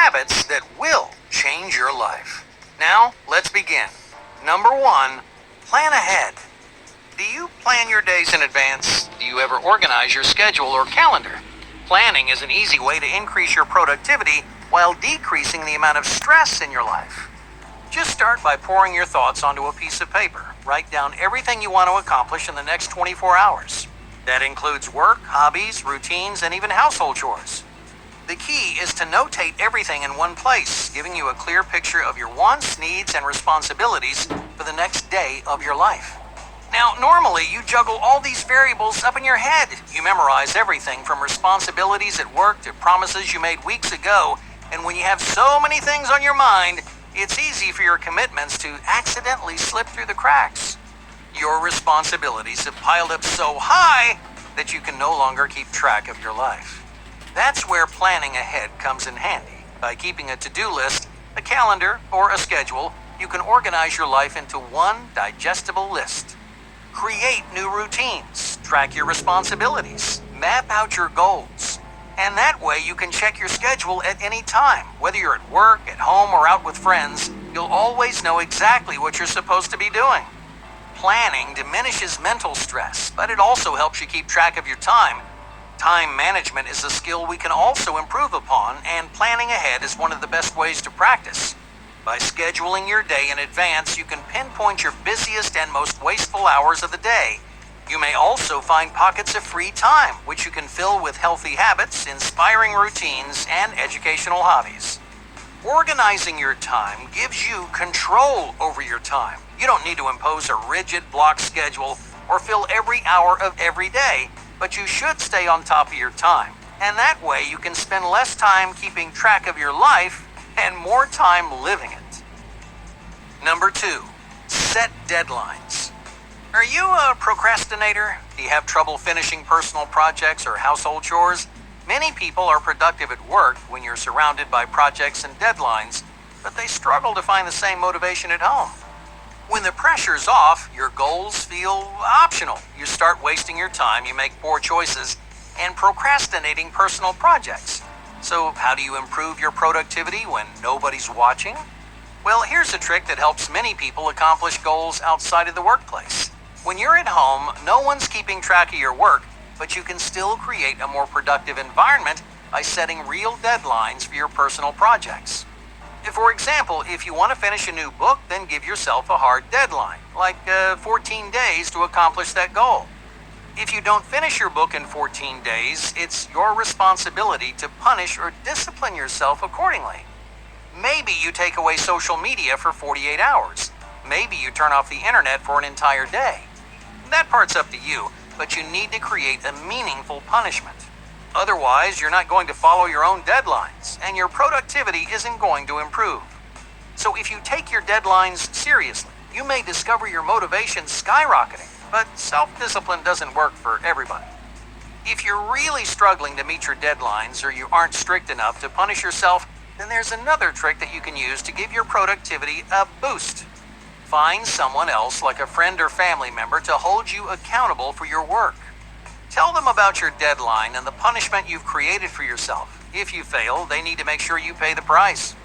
habits that will change your life. Now, let's begin. Number 1, plan ahead. Do you plan your days in advance? Do you ever organize your schedule or calendar? Planning is an easy way to increase your productivity while decreasing the amount of stress in your life. Just start by pouring your thoughts onto a piece of paper. Write down everything you want to accomplish in the next 24 hours. That includes work, hobbies, routines, and even household chores. The key is to notate everything in one place, giving you a clear picture of your wants, needs, and responsibilities for the next day of your life. Now, normally you juggle all these variables up in your head. You memorize everything from responsibilities at work to promises you made weeks ago, and when you have so many things on your mind, it's easy for your commitments to accidentally slip through the cracks. Your responsibilities have piled up so high that you can no longer keep track of your life. That's where planning ahead comes in handy. By keeping a to-do list, a calendar, or a schedule, you can organize your life into one digestible list. Create new routines, track your responsibilities, map out your goals, and that way you can check your schedule at any time. Whether you're at work, at home, or out with friends, you'll always know exactly what you're supposed to be doing. Planning diminishes mental stress, but it also helps you keep track of your time. Time management is a skill we can also improve upon, and planning ahead is one of the best ways to practice. By scheduling your day in advance, you can pinpoint your busiest and most wasteful hours of the day. You may also find pockets of free time, which you can fill with healthy habits, inspiring routines, and educational hobbies. Organizing your time gives you control over your time. You don't need to impose a rigid block schedule or fill every hour of every day, but you should stay on top of your time. And that way you can spend less time keeping track of your life and more time living it. Number 2, set deadlines. Are you a procrastinator? Do you have trouble finishing personal projects or household chores? Many people are productive at work when you're surrounded by projects and deadlines, but they struggle to find the same motivation at home. When the pressure's off, your goals feel optional. You start wasting your time, you make poor choices, and procrastinating personal projects. So how do you improve your productivity when nobody's watching? Well, here's a trick that helps many people accomplish goals outside of the workplace. When you're at home, no one's keeping track of your work, but you can still create a more productive environment by setting real deadlines for your personal projects. For example, if you want to finish a new book, then give yourself a hard deadline, like 14 days to accomplish that goal. If you don't finish your book in 14 days, it's your responsibility to punish or discipline yourself accordingly. Maybe you take away social media for 48 hours. Maybe you turn off the internet for an entire day. That part's up to you, but you need to create a meaningful punishment. Otherwise, you're not going to follow your own deadlines, and your productivity isn't going to improve. So if you take your deadlines seriously, you may discover your motivation skyrocketing, but self-discipline doesn't work for everybody. If you're really struggling to meet your deadlines or you aren't strict enough to punish yourself, then there's another trick that you can use to give your productivity a boost. Find someone else, like a friend or family member, to hold you accountable for your work. Tell them about your deadline and the punishment you've created for yourself. If you fail, they need to make sure you pay the price.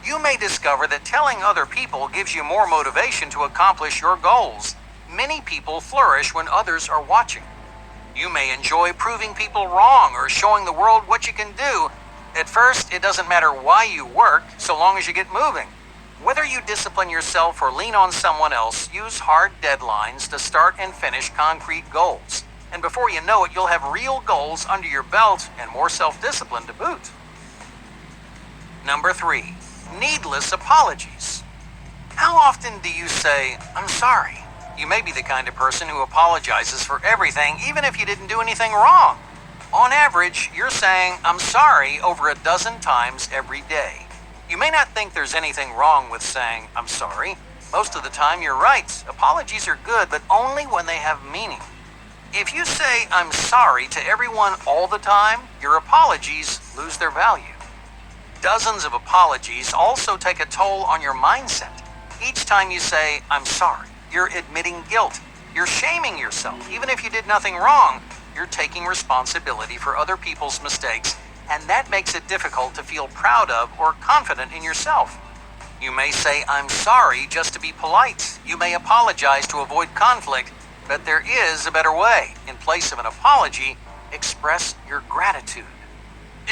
You may discover that telling other people gives you more motivation to accomplish your goals. Many people flourish when others are watching. You may enjoy proving people wrong or showing the world what you can do. At first, it doesn't matter why you work, so long as you get moving. Whether you discipline yourself or lean on someone else, use hard deadlines to start and finish concrete goals. And before you know it, you'll have real goals under your belt and more self-discipline to boot. Number 3, needless apologies. How often do you say, "I'm sorry"? You may be the kind of person who apologizes for everything, even if you didn't do anything wrong. On average, you're saying, "I'm sorry" over a dozen times every day. You may not think there's anything wrong with saying, "I'm sorry." Most of the time, you're right. Apologies are good, but only when they have meaning. If you say, "I'm sorry" to everyone all the time, your apologies lose their value. Dozens of apologies also take a toll on your mindset. Each time you say, "I'm sorry," you're admitting guilt. You're shaming yourself. Even if you did nothing wrong, you're taking responsibility for other people's mistakes, and that makes it difficult to feel proud of or confident in yourself. You may say, "I'm sorry," just to be polite. You may apologize to avoid conflict, but there is a better way. In place of an apology, express your gratitude.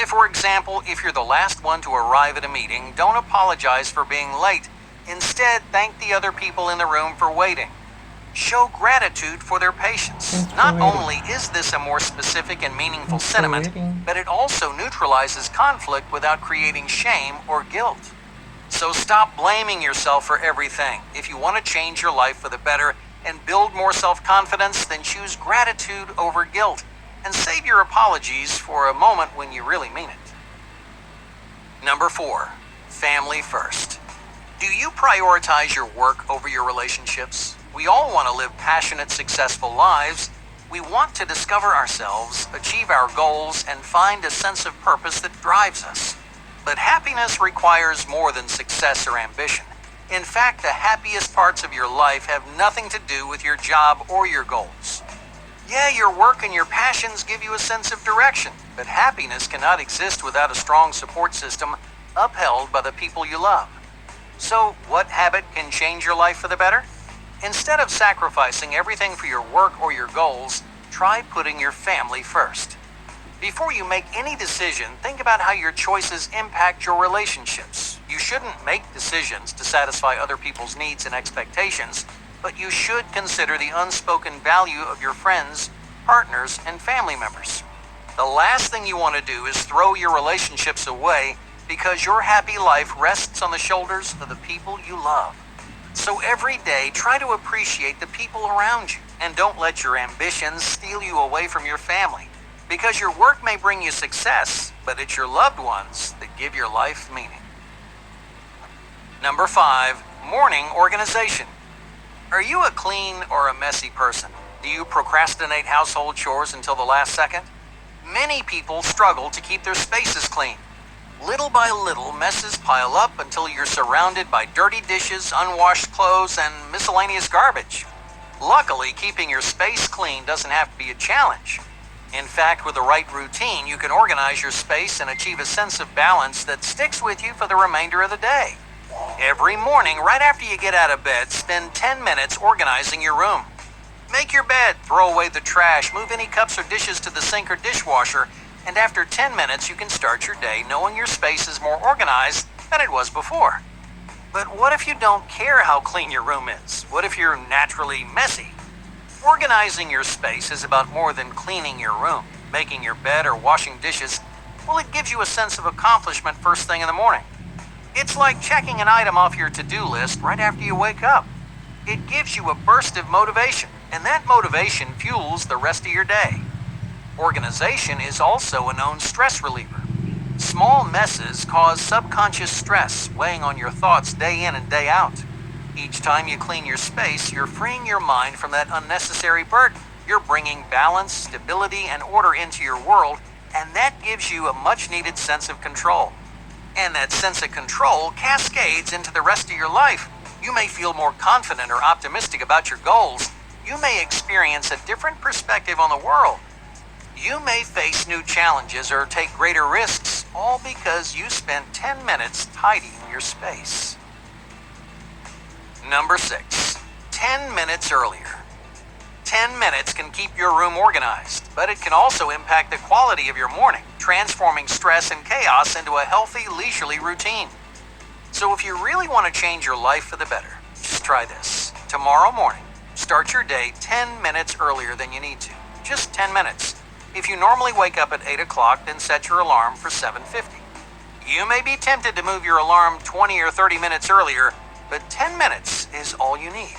For example, if you're the last one to arrive at a meeting, don't apologize for being late. Instead, thank the other people in the room for waiting. Show gratitude for their patience. Not only is this a more specific and meaningful sentiment, but it also neutralizes conflict without creating shame or guilt. So stop blaming yourself for everything. If you want to change your life for the better and build more self-confidence, then choose gratitude over guilt and save your apologies for a moment when you really mean it. Number 4, family first. Do you prioritize your work over your relationships? We all want to live passionate, successful lives. We want to discover ourselves, achieve our goals, and find a sense of purpose that drives us. But happiness requires more than success or ambition. In fact, the happiest parts of your life have nothing to do with your job or your goals. Yeah, your work and your passions give you a sense of direction, but happiness cannot exist without a strong support system upheld by the people you love. So, what habit can change your life for the better? Instead of sacrificing everything for your work or your goals, try putting your family first. Before you make any decision, think about how your choices impact your relationships. You shouldn't make decisions to satisfy other people's needs and expectations, but you should consider the unspoken value of your friends, partners, and family members. The last thing you want to do is throw your relationships away because your happy life rests on the shoulders of the people you love. So every day, try to appreciate the people around you, and don't let your ambitions steal you away from your family. Because your work may bring you success, but it's your loved ones that give your life meaning. Number 5, morning organization. Are you a clean or a messy person? Do you procrastinate household chores until the last second? Many people struggle to keep their spaces clean. Little by little, messes pile up until you're surrounded by dirty dishes, unwashed clothes, and miscellaneous garbage. Luckily, keeping your space clean doesn't have to be a challenge. In fact, with the right routine, you can organize your space and achieve a sense of balance that sticks with you for the remainder of the day. Every morning, right after you get out of bed, spend 10 minutes organizing your room. Make your bed, throw away the trash, move any cups or dishes to the sink or dishwasher, and after 10 minutes, you can start your day knowing your space is more organized than it was before. But what if you don't care how clean your room is? What if you're naturally messy? Organizing your space is about more than cleaning your room. Making your bed or washing dishes, well, it gives you a sense of accomplishment first thing in the morning. It's like checking an item off your to-do list right after you wake up. It gives you a burst of motivation, and that motivation fuels the rest of your day. Organization is also a known stress reliever. Small messes cause subconscious stress, weighing on your thoughts day in and day out. Each time you clean your space, you're freeing your mind from that unnecessary burden. You're bringing balance, stability, and order into your world, and that gives you a much-needed sense of control. And that sense of control cascades into the rest of your life. You may feel more confident or optimistic about your goals. You may experience a different perspective on the world. You may face new challenges or take greater risks, all because you spent 10 minutes tidying your space. Number 6, 10 minutes earlier. 10 minutes can keep your room organized, but it can also impact the quality of your morning, transforming stress and chaos into a healthy, leisurely routine. So if you really want to change your life for the better, just try this. Tomorrow morning, start your day 10 minutes earlier than you need to. Just 10 minutes. If you normally wake up at 8 o'clock, then set your alarm for 7:50. You may be tempted to move your alarm 20 or 30 minutes earlier, but 10 minutes is all you need.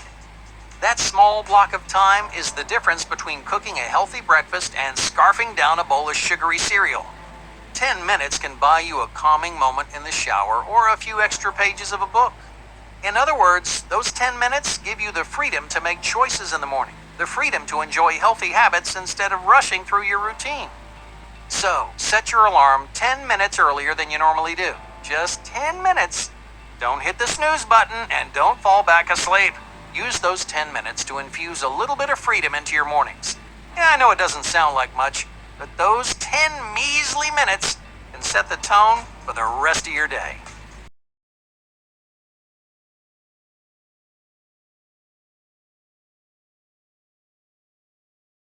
That small block of time is the difference between cooking a healthy breakfast and scarfing down a bowl of sugary cereal. 10 minutes can buy you a calming moment in the shower or a few extra pages of a book. In other words, those 10 minutes give you the freedom to make choices in the morning, the freedom to enjoy healthy habits instead of rushing through your routine. So, set your alarm 10 minutes earlier than you normally do. Just 10 minutes. Don't hit the snooze button and don't fall back asleep. Use those 10 minutes to infuse a little bit of freedom into your mornings. Yeah, I know it doesn't sound like much, but those 10 measly minutes set the tone for the rest of your day.